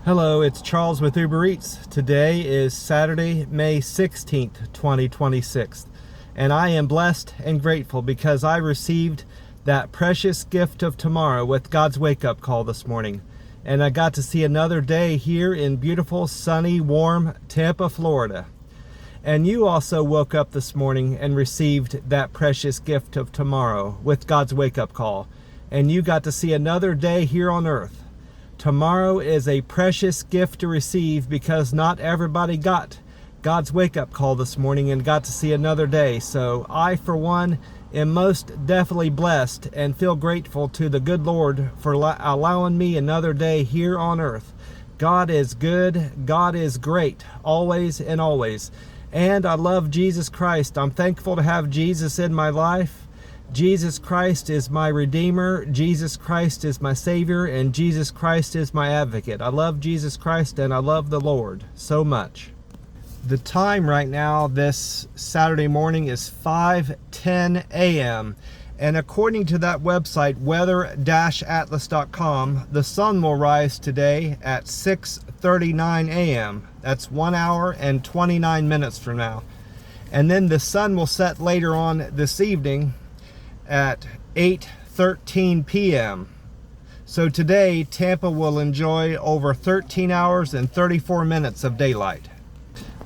Hello, it's Charles with Uber Eats. Today is Saturday, May 16th, 2026. And I am blessed and grateful because I received that precious gift of tomorrow with God's wake-up call this morning. And I got to see another day here in beautiful, sunny, warm Tampa, Florida. And you also woke up this morning and received that precious gift of tomorrow with God's wake-up call. And you got to see another day here on earth. Tomorrow is a precious gift to receive because not everybody got God's wake-up call this morning and got to see another day. So I, for one, am most definitely blessed and feel grateful to the good Lord for allowing me another day here on earth. God is good. God is great, always and always. And I love Jesus Christ. I'm thankful to have Jesus in my life. Jesus Christ is my Redeemer, Jesus Christ is my Savior, and Jesus Christ is my advocate. I love Jesus Christ and I love the Lord so much. The time right now this Saturday morning is 5:10 a.m. And according to that website, weather-atlas.com, the sun will rise today at 6:39 a.m. That's 1 hour and 29 minutes from now. And then the sun will set later on this evening at 8:13 p.m. So today, Tampa will enjoy over 13 hours and 34 minutes of daylight.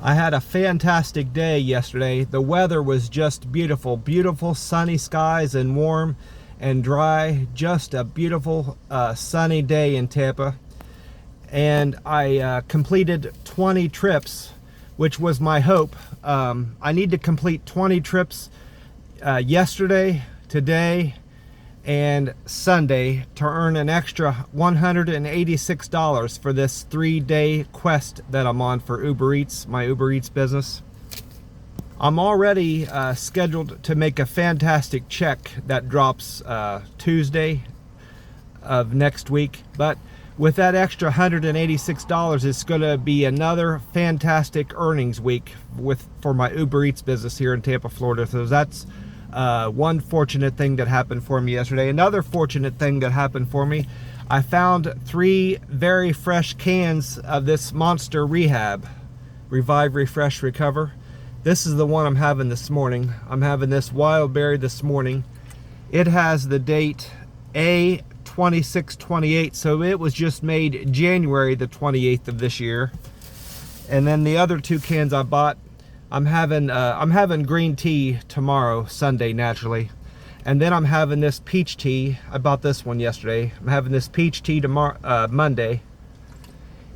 I had a fantastic day yesterday. The weather was just beautiful. Beautiful sunny skies and warm and dry. Just a beautiful sunny day in Tampa. And I completed 20 trips, which was my hope. I need to complete 20 trips yesterday, today, and Sunday to earn an extra $186 for this 3-day quest that I'm on for Uber Eats, my Uber Eats business. I'm already scheduled to make a fantastic check that drops Tuesday of next week, but with that extra $186, it's going to be another fantastic earnings week for my Uber Eats business here in Tampa, Florida. So that's one fortunate thing that happened for me yesterday. Another fortunate thing that happened for me, I found 3 very fresh cans of this Monster Rehab, Revive, Refresh, Recover. This is the one I'm having this morning. I'm having this wild berry this morning. It has the date A2628, so it was just made January the 28th of this year. And then the other 2 cans I bought, I'm having green tea tomorrow, Sunday, naturally. And then I'm having this peach tea. I bought this one yesterday. I'm having this peach tea tomorrow, Monday.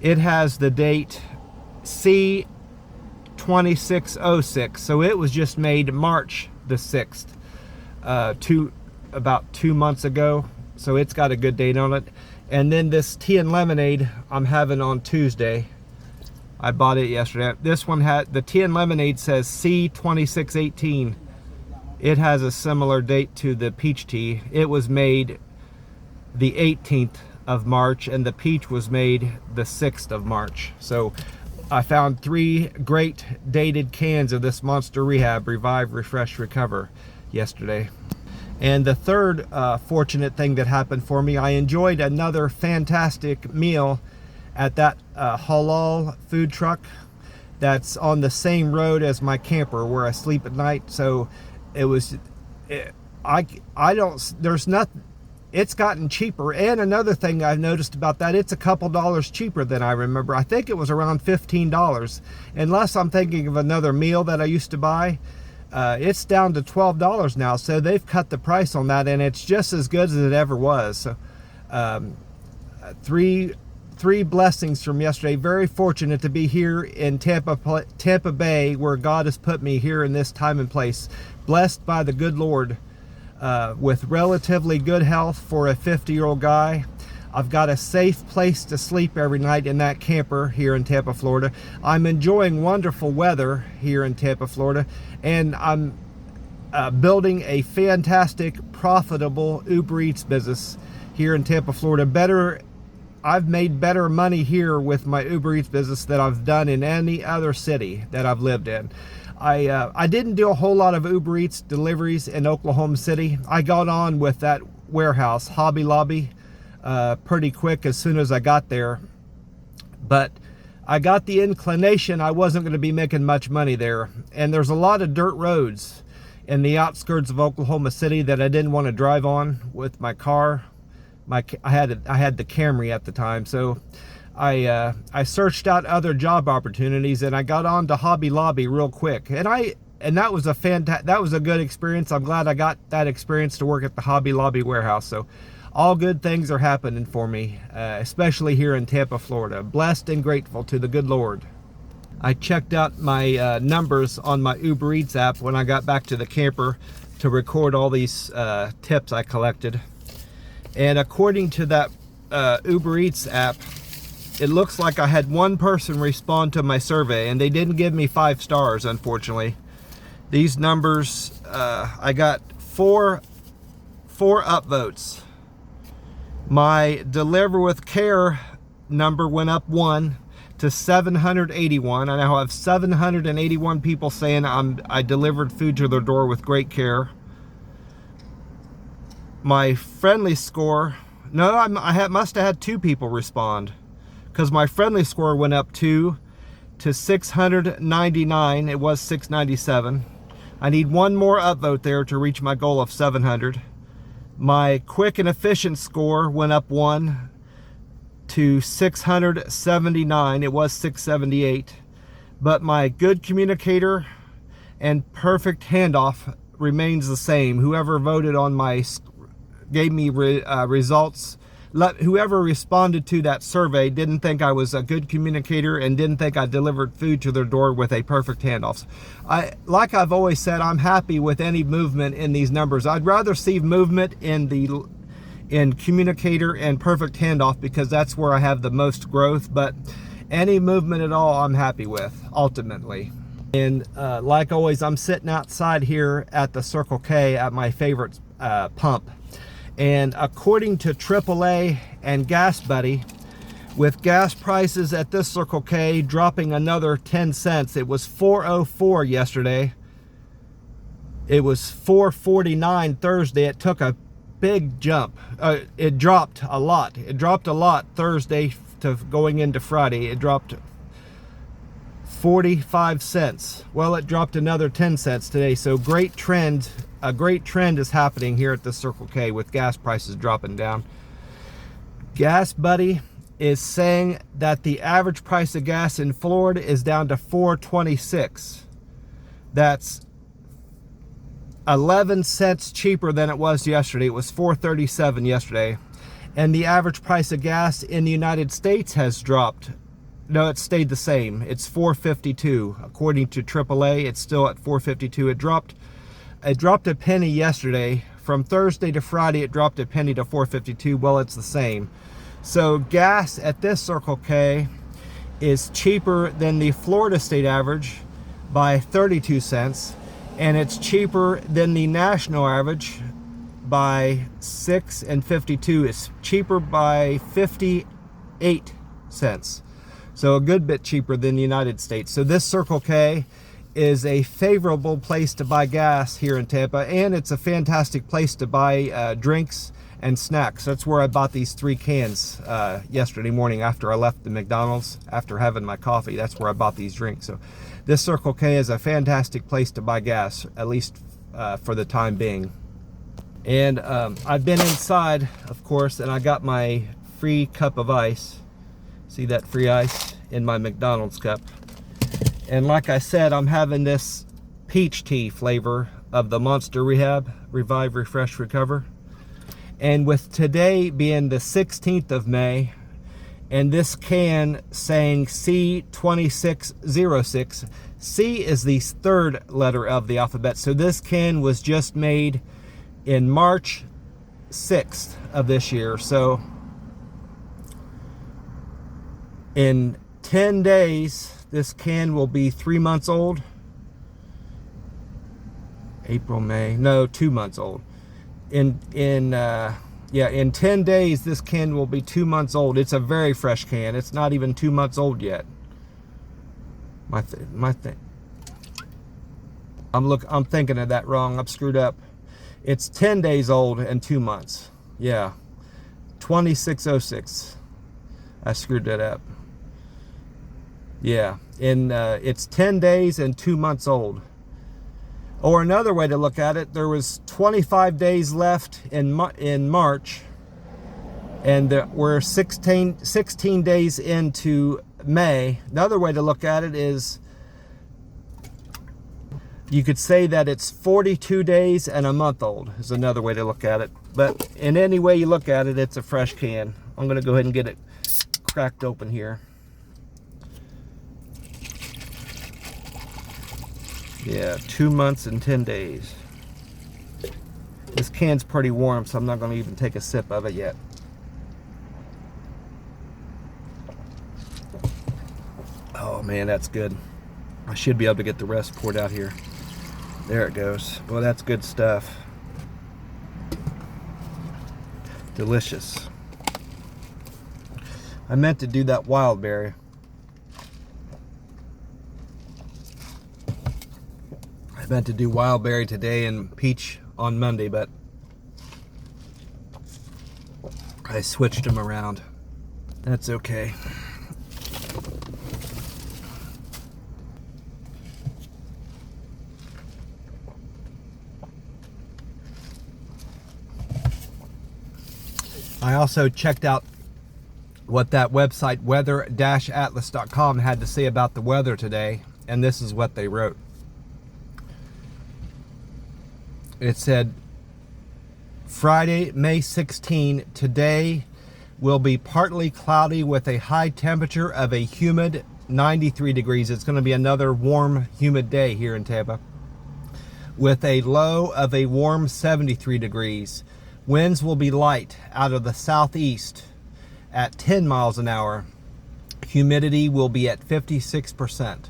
It has the date C2606. So it was just made March the 6th, about 2 months ago. So it's got a good date on it. And then this tea and lemonade I'm having on Tuesday. I bought it yesterday. This one had, the tea and lemonade says C2618. It has a similar date to the peach tea. It was made the 18th of March and the peach was made the 6th of March. So I found 3 great dated cans of this Monster Rehab, Revive, Refresh, Recover yesterday. And the third fortunate thing that happened for me, I enjoyed another fantastic meal at that halal food truck that's on the same road as my camper where I sleep at night. So it was, there's nothing, it's gotten cheaper. And another thing I've noticed about that, it's a couple dollars cheaper than I remember. I think it was around $15. Unless I'm thinking of another meal that I used to buy. It's down to $12 now. So they've cut the price on that and it's just as good as it ever was. So three blessings from yesterday. Very fortunate to be here in Tampa Bay, where God has put me here in this time and place. Blessed by the good Lord with relatively good health for a 50-year-old guy. I've got a safe place to sleep every night in that camper here in Tampa, Florida. I'm enjoying wonderful weather here in Tampa, Florida. And I'm building a fantastic, profitable Uber Eats business here in Tampa, Florida. I've made better money here with my Uber Eats business than I've done in any other city that I've lived in. I didn't do a whole lot of Uber Eats deliveries in Oklahoma City. I got on with that warehouse, Hobby Lobby, pretty quick as soon as I got there. But I got the inclination I wasn't going to be making much money there. And there's a lot of dirt roads in the outskirts of Oklahoma City that I didn't want to drive on with my car. I had the Camry at the time, so I searched out other job opportunities, and I got on to Hobby Lobby real quick. And that was a good experience. I'm glad I got that experience to work at the Hobby Lobby warehouse. So all good things are happening for me, especially here in Tampa, Florida. Blessed and grateful to the good Lord. I checked out my numbers on my Uber Eats app when I got back to the camper to record all these tips I collected. And according to that Uber Eats app, it looks like I had one person respond to my survey, and they didn't give me 5 stars, unfortunately. These numbers, I got four upvotes. My Deliver with Care number went up 1 to 781. I now have 781 people saying I delivered food to their door with great care. My friendly score, no, I must have had 2 people respond, because my friendly score went up 2 to 699. It was 697. I need 1 more upvote there to reach my goal of 700. My quick and efficient score went up 1 to 679. It was 678. But my good communicator and perfect handoff remains the same. Whoever voted on gave me results, whoever responded to that survey didn't think I was a good communicator and didn't think I delivered food to their door with a perfect handoff. Like I've always said, I'm happy with any movement in these numbers. I'd rather see movement in communicator and perfect handoff, because that's where I have the most growth. But any movement at all, I'm happy with, ultimately. And like always, I'm sitting outside here at the Circle K at my favorite pump. And according to AAA and Gas Buddy, with gas prices at this Circle K dropping another 10 cents, it was $4.04 yesterday. It was $4.49 Thursday. It took a big jump. It dropped a lot. It dropped a lot Thursday to going into Friday. It dropped 45 cents. Well, it dropped another 10 cents today. So great trend. A great trend is happening here at the Circle K with gas prices dropping down. Gas Buddy is saying that the average price of gas in Florida is down to $4.26. That's 11 cents cheaper than it was yesterday. It was $4.37 yesterday. And the average price of gas in the United States has dropped. No, it stayed the same. It's $4.52. According to AAA, it's still at $4.52. It dropped a penny yesterday. From Thursday to Friday, it dropped a penny to $4.52. Well, it's the same. So gas at this Circle K is cheaper than the Florida state average by 32 cents. And it's cheaper than the national average by 6.52. It's cheaper by 58 cents. So a good bit cheaper than the United States. So this Circle K is a favorable place to buy gas here in Tampa, and it's a fantastic place to buy drinks and snacks. That's where I bought these 3 cans yesterday morning after I left the McDonald's, after having my coffee. That's where I bought these drinks. So this Circle K is a fantastic place to buy gas, at least for the time being. And I've been inside, of course, and I got my free cup of ice. See that free ice in my McDonald's cup. And like I said, I'm having this peach tea flavor of the Monster Revive, Refresh, Recover. And with today being the 16th of May, and this can saying C2606, C is the 3rd letter of the alphabet. So this can was just made in March 6th of this year. So in 10 days, this can will be 3 months old. April, May, no, 2 months old. In 10 days, this can will be 2 months old. It's a very fresh can. It's not even 2 months old yet. My thing. I'm thinking of that wrong. I'm screwed up. It's 10 days old and 2 months. Yeah, 2606. I screwed that up. Yeah, it's 10 days and 2 months old. Or another way to look at it, there was 25 days left in March, and we're 16 days into May. Another way to look at it is, you could say that it's 42 days and a month old, is another way to look at it. But in any way you look at it, it's a fresh can. I'm gonna go ahead and get it cracked open here. Yeah, 2 months and 10 days. This can's pretty warm, so I'm not gonna even take a sip of it yet. Oh man, that's good. I should be able to get the rest poured out here. There it goes. Well, that's good stuff. Delicious. I meant to do that wild berry. I meant to do wild berry today and peach on Monday, but I switched them around. That's okay. I also checked out what that website weather-atlas.com had to say about the weather today, and this is what they wrote. It said, Friday, May 16, today will be partly cloudy with a high temperature of a humid 93 degrees. It's going to be another warm, humid day here in Tampa, with a low of a warm 73 degrees. Winds will be light out of the southeast at 10 miles an hour. Humidity will be at 56%.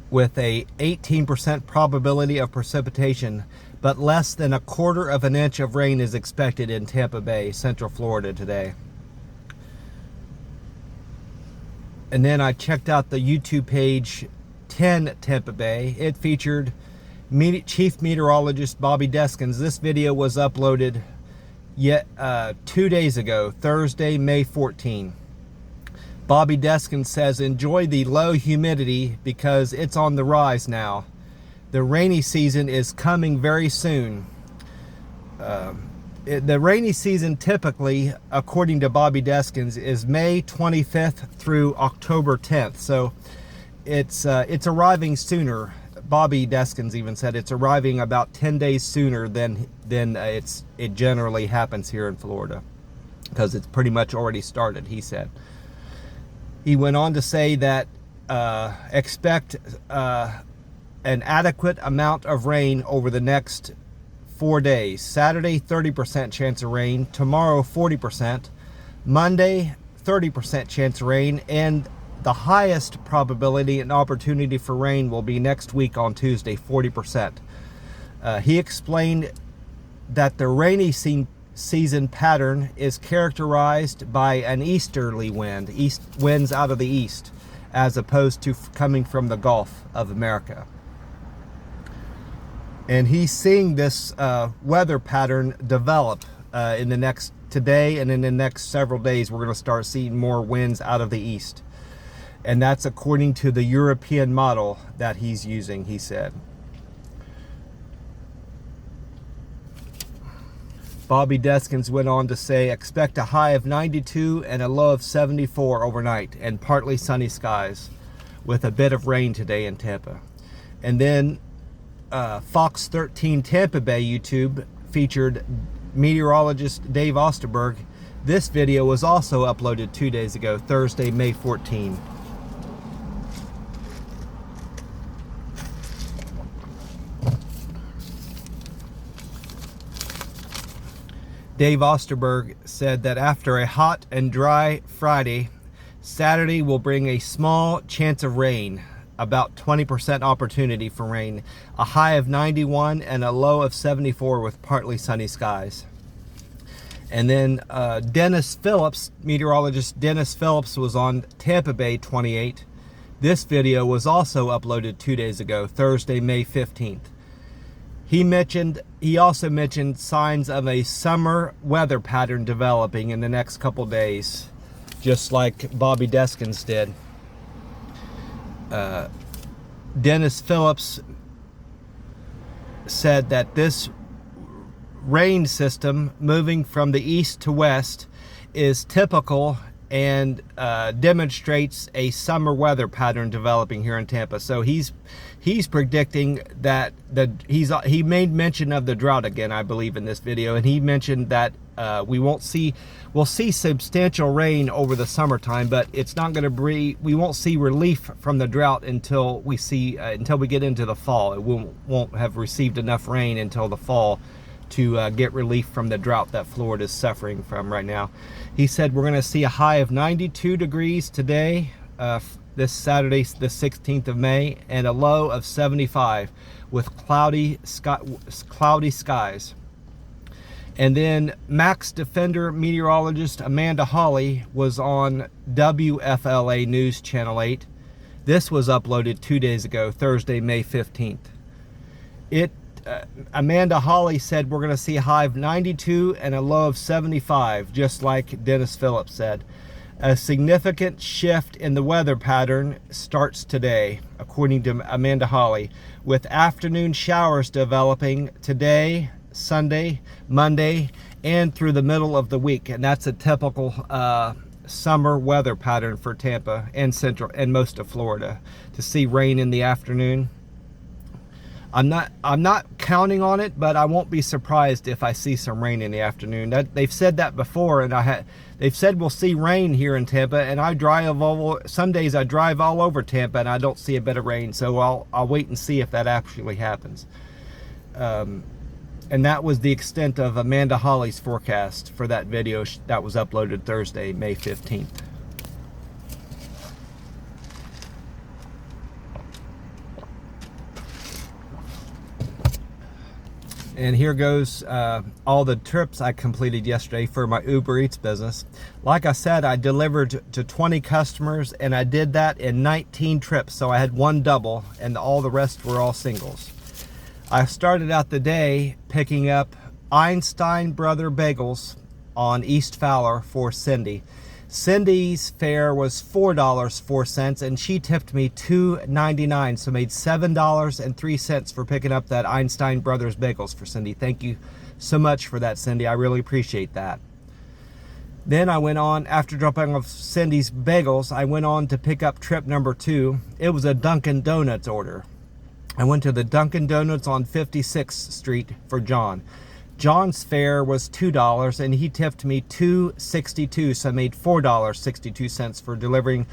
With a 18% probability of precipitation, but less than 1/4 of an inch of rain is expected in Tampa Bay, Central Florida today. And then I checked out the YouTube page 10 Tampa Bay. It featured Chief Meteorologist Bobby Deskins. This video was uploaded 2 days ago, Thursday, May 14. Bobby Deskins says, enjoy the low humidity because it's on the rise now. The rainy season is coming very soon. The rainy season typically, according to Bobby Deskins, is May 25th through October 10th. So it's arriving sooner. Bobby Deskins even said it's arriving about 10 days sooner than it generally happens here in Florida, because it's pretty much already started, he said. He went on to say that expect an adequate amount of rain over the next 4 days. Saturday, 30% chance of rain. Tomorrow, 40%. Monday, 30% chance of rain. And the highest probability and opportunity for rain will be next week on Tuesday, 40%. He explained that the rainy season pattern is characterized by an easterly wind, winds out of the east, as opposed to coming from the Gulf of America. And he's seeing this weather pattern develop in the next today, and in the next several days we're going to start seeing more winds out of the east. And that's according to the European model that he's using, he said. Bobby Deskins went on to say, expect a high of 92 and a low of 74 overnight, and partly sunny skies with a bit of rain today in Tampa. And then Fox 13 Tampa Bay YouTube featured meteorologist Dave Osterberg. This video was also uploaded 2 days ago, Thursday, May 14. Dave Osterberg said that after a hot and dry Friday, Saturday will bring a small chance of rain, about 20% opportunity for rain, a high of 91 and a low of 74 with partly sunny skies. And then Dennis Phillips, meteorologist Dennis Phillips, was on Tampa Bay 28. This video was also uploaded 2 days ago, Thursday, May 15th. He also mentioned signs of a summer weather pattern developing in the next couple days, just like Bobby Deskins did. Dennis Phillips said that this rain system moving from the east to west is typical and demonstrates a summer weather pattern developing here in Tampa. So he's predicting that he made mention of the drought again, I believe, in this video, and he mentioned that we'll see substantial rain over the summertime, but it's not going to be, we won't see relief from the drought until we get into the fall. It won't have received enough rain until the fall to get relief from the drought that Florida is suffering from right now. He said we're going to see a high of 92 degrees today, this Saturday, the 16th of May, and a low of 75 with cloudy skies. And then Max Defender meteorologist Amanda Hawley was on WFLA News Channel 8. This was uploaded 2 days ago, Thursday, May 15th. Amanda Hawley said we're going to see a high of 92 and a low of 75, just like Dennis Phillips said. A significant shift in the weather pattern starts today, according to Amanda Hawley, with afternoon showers developing today, Sunday, Monday, and through the middle of the week. And that's a typical summer weather pattern for Tampa and Central and most of Florida, to see rain in the afternoon. I'm not counting on it, but I won't be surprised if I see some rain in the afternoon. They've said that before, and they've said we'll see rain here in Tampa, and some days I drive all over Tampa and I don't see a bit of rain, so I'll wait and see if that actually happens. And that was the extent of Amanda Hawley's forecast for that video that was uploaded Thursday, May 15th. And here goes all the trips I completed yesterday for my Uber Eats business. Like I said, I delivered to 20 customers, and I did that in 19 trips. So I had one double, and all the rest were all singles. I started out the day picking up Einstein Brother Bagels on East Fowler for Cindy. Cindy's fare was $4.04, and she tipped me $2.99, so made $7.03 for picking up that Einstein Brothers Bagels for Cindy. Thank you so much for that, Cindy. I really appreciate that. Then I went on, after dropping off Cindy's bagels, I went on to pick up trip number 2. It was a Dunkin' Donuts order. I went to the Dunkin' Donuts on 56th Street for John. John's fare was $2, and he tipped me $2.62, so I made $4.62 for delivering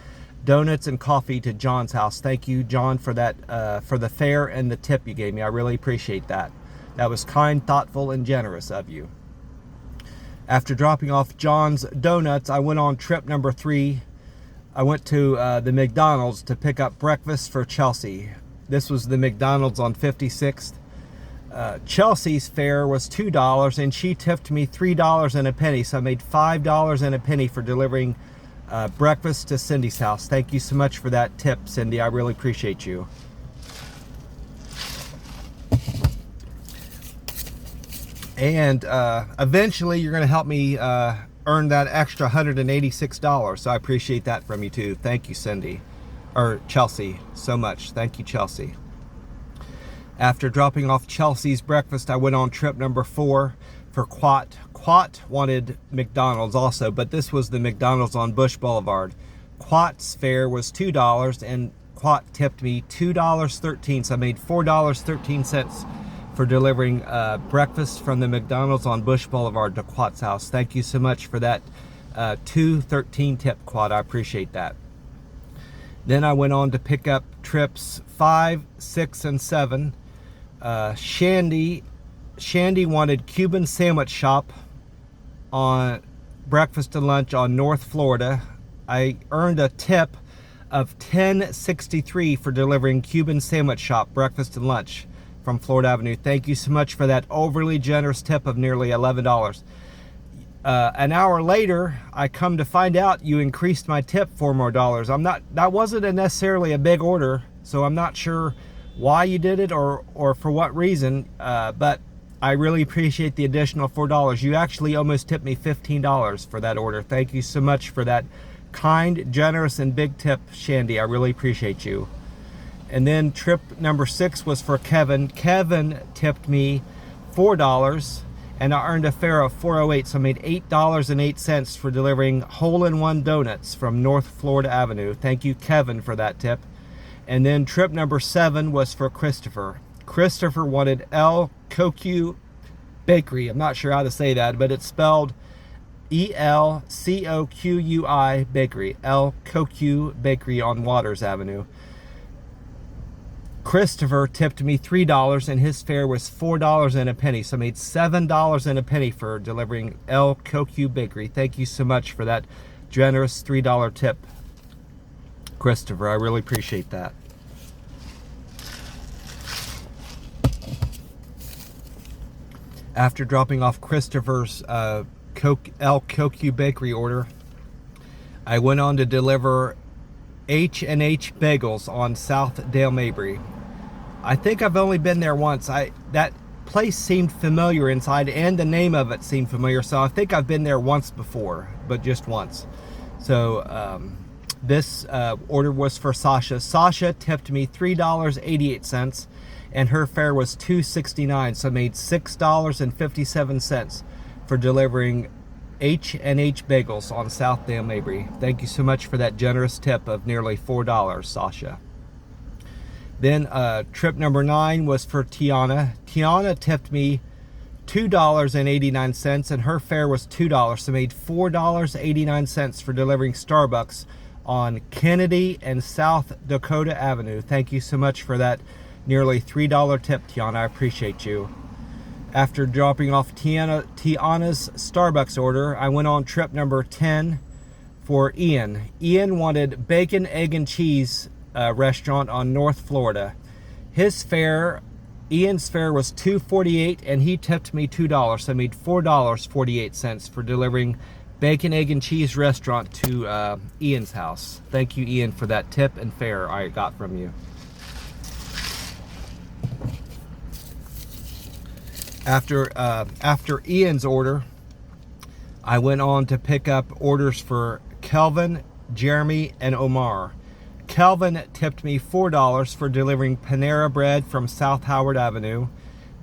donuts and coffee to John's house. Thank you, John, for that, for the fare and the tip you gave me. I really appreciate that. That was kind, thoughtful, and generous of you. After dropping off John's donuts, I went on trip number 3. I went to the McDonald's to pick up breakfast for Chelsea. This was the McDonald's on 56th. Chelsea's fare was $2, and she tipped me $3 and a penny, so I made $5 and a penny for delivering breakfast to Cindy's house. Thank you so much for that tip, Cindy. I really appreciate you. And eventually you're going to help me earn that extra $186, so I appreciate that from you too. Thank you, Cindy, or Chelsea, so much. Thank you, Chelsea. After dropping off Chelsea's breakfast, I went on trip number 4 for Quat. Quat wanted McDonald's also, but this was the McDonald's on Bush Boulevard. Quat's fare was $2, and Quat tipped me $2.13, so I made $4.13 for delivering breakfast from the McDonald's on Bush Boulevard to Quat's house. Thank you so much for that $2.13 tip, Quat. I appreciate that. Then I went on to pick up trips 5, 6, and 7. Shandy wanted Cuban Sandwich Shop on breakfast and lunch on North Florida. I earned a tip of $10.63 for delivering Cuban Sandwich Shop breakfast and lunch from Florida Avenue. Thank you so much for that overly generous tip of nearly $11. An hour later, I come to find out you increased my tip $4 more. That wasn't necessarily a big order, so I'm not sure why you did it or for what reason, but I really appreciate the additional $4. You actually almost tipped me $15 for that order. Thank you so much for that kind, generous, and big tip, Shandy. I really appreciate you. And then trip number 6 was for Kevin. Kevin tipped me $4, and I earned a fare of $4.08, so I made $8.08 for delivering hole-in-one donuts from North Florida Avenue. Thank you, Kevin, for that tip. And then trip number 7 was for Christopher. Christopher wanted El Cocu Bakery. I'm not sure how to say that, but it's spelled ELCOQUI Bakery. El Cocu Bakery on Waters Avenue. Christopher tipped me $3, and his fare was $4 and a penny, so I made $7 and a penny for delivering El Cocu Bakery. Thank you so much for that generous $3 tip, Christopher. I really appreciate that. After dropping off Christopher's El Cocu Bakery order, I went on to deliver H&H Bagels on South Dale Mabry. I think I've only been there once. That place seemed familiar inside, and the name of it seemed familiar, so I think I've been there once before, but just once. So this order was for Sasha. Sasha tipped me $3.88, and her fare was $2.69, so I made $6.57 for delivering H&H Bagels on South Dale Mabry. Thank you so much for that generous tip of nearly $4, Sasha. Then trip number 9 was for Tiana. Tiana tipped me $2.89, and her fare was $2, so I made $4.89 for delivering Starbucks on Kennedy and South Dakota Avenue. Thank you so much for that nearly $3 tip, Tiana. I appreciate you. After dropping off Tiana's Starbucks order, I went on trip number 10 for Ian. Ian wanted Bacon, Egg, and Cheese restaurant on North Florida. Ian's fare was $2.48, and he tipped me $2, so I made $4.48 for delivering Bacon, Egg, and Cheese restaurant to Ian's house. Thank you, Ian, for that tip and fare I got from you. After Ian's order, I went on to pick up orders for Kelvin, Jeremy, and Omar. Kelvin tipped me $4 for delivering Panera Bread from South Howard Avenue.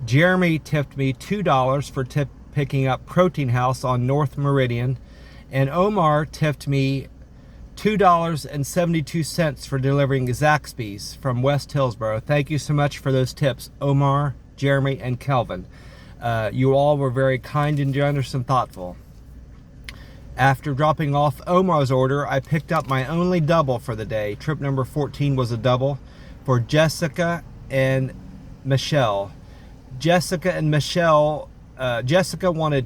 Jeremy tipped me $2 for picking up Protein House on North Meridian. And Omar tipped me $2.72 for delivering Zaxby's from West Hillsboro. Thank you so much for those tips, Omar, Jeremy, and Kelvin. You all were very kind and generous and thoughtful. After dropping off Omar's order, I picked up my only double for the day. Trip number 14 was a double for Jessica and Michelle. Jessica wanted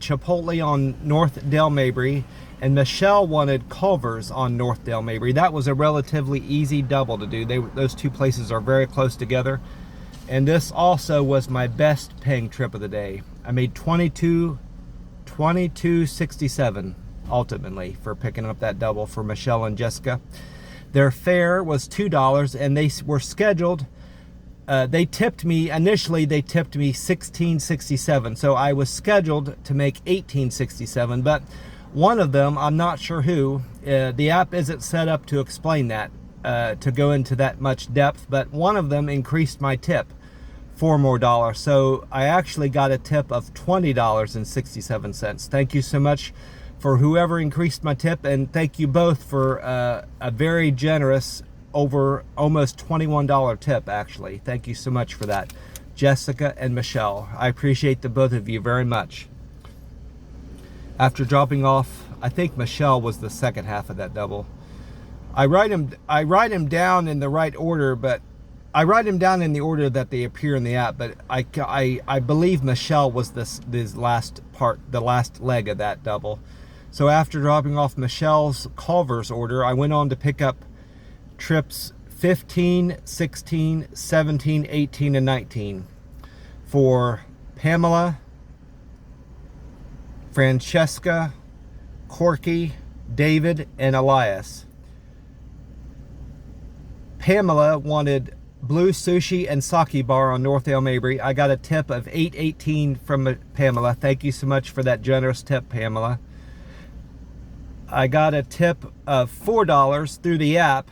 Chipotle on North Dale Mabry, and Michelle wanted Culver's on North Dale Mabry. That was a relatively easy double to do. Those two places are very close together. And this also was my best paying trip of the day. I made $22.67 ultimately for picking up that double for Michelle and Jessica. Their fare was $2, and they were scheduled. They tipped me $16.67, so I was scheduled to make $18.67. But one of them, I'm not sure who. The app isn't set up to explain that, to go into that much depth. But one of them increased my tip $4 more, so I actually got a tip of $20.67. Thank you so much for whoever increased my tip, and thank you both for a very generous, over almost $21 tip, actually. Thank you so much for that, Jessica and Michelle. I appreciate the both of you very much. After dropping off, I think Michelle was the second half of that double. I write them down in the right order, but I write them down in the order that they appear in the app, but I believe Michelle was this last part, the last leg of that double. So after dropping off Michelle's Culver's order, I went on to pick up trips 15, 16, 17, 18, and 19 for Pamela, Francesca, Corky, David, and Elias. Pamela wanted Blue Sushi and Sake Bar on North Dale Mabry. I got a tip of $8.18 from Pamela. Thank you so much for that generous tip, Pamela. I got a tip of $4 through the app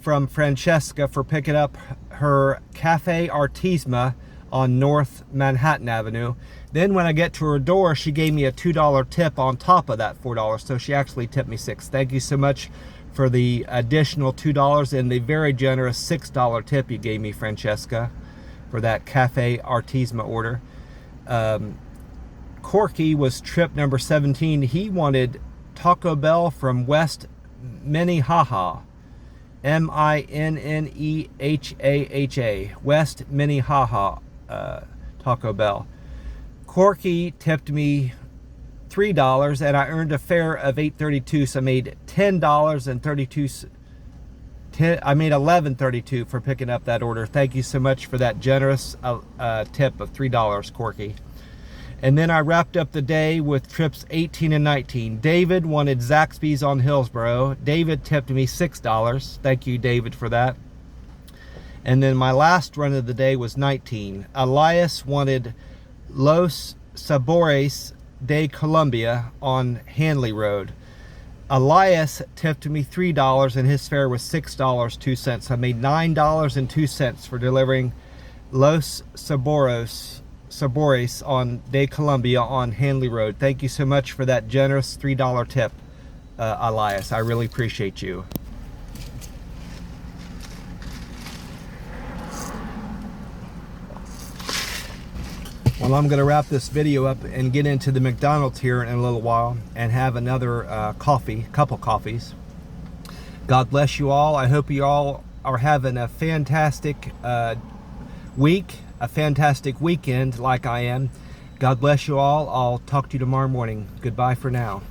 from Francesca for picking up her Cafe Artisma on North Manhattan Avenue. Then when I get to her door, she gave me a $2 tip on top of that $4, so she actually tipped me $6. Thank you so much for the additional $2 and the very generous $6 tip you gave me, Francesca, for that Cafe Artisma order. Corky was trip number 17. He wanted Taco Bell from West Minnehaha, Minnehaha, West Minnehaha, Taco Bell. Corky tipped me $3 and I earned a fare of $8.32, so I made $10.32. I made $11.32 for picking up that order. Thank you so much for that generous tip of $3, Corky. And then I wrapped up the day with trips 18 and 19. David wanted Zaxby's on Hillsborough. David tipped me $6. Thank you, David, for that. And then my last run of the day was 19. Elias wanted Los Sabores de Colombia on Hanley Road. Elias tipped me $3 and his fare was $6.02. I made $9.02 for delivering Los Sabores on De Colombia on Hanley Road. Thank you so much for that generous $3 tip, Elias. I really appreciate you. Well, I'm going to wrap this video up and get into the McDonald's here in a little while and have another couple coffees. God bless you all. I hope you all are having a fantastic week, a fantastic weekend like I am. God bless you all. I'll talk to you tomorrow morning. Goodbye for now.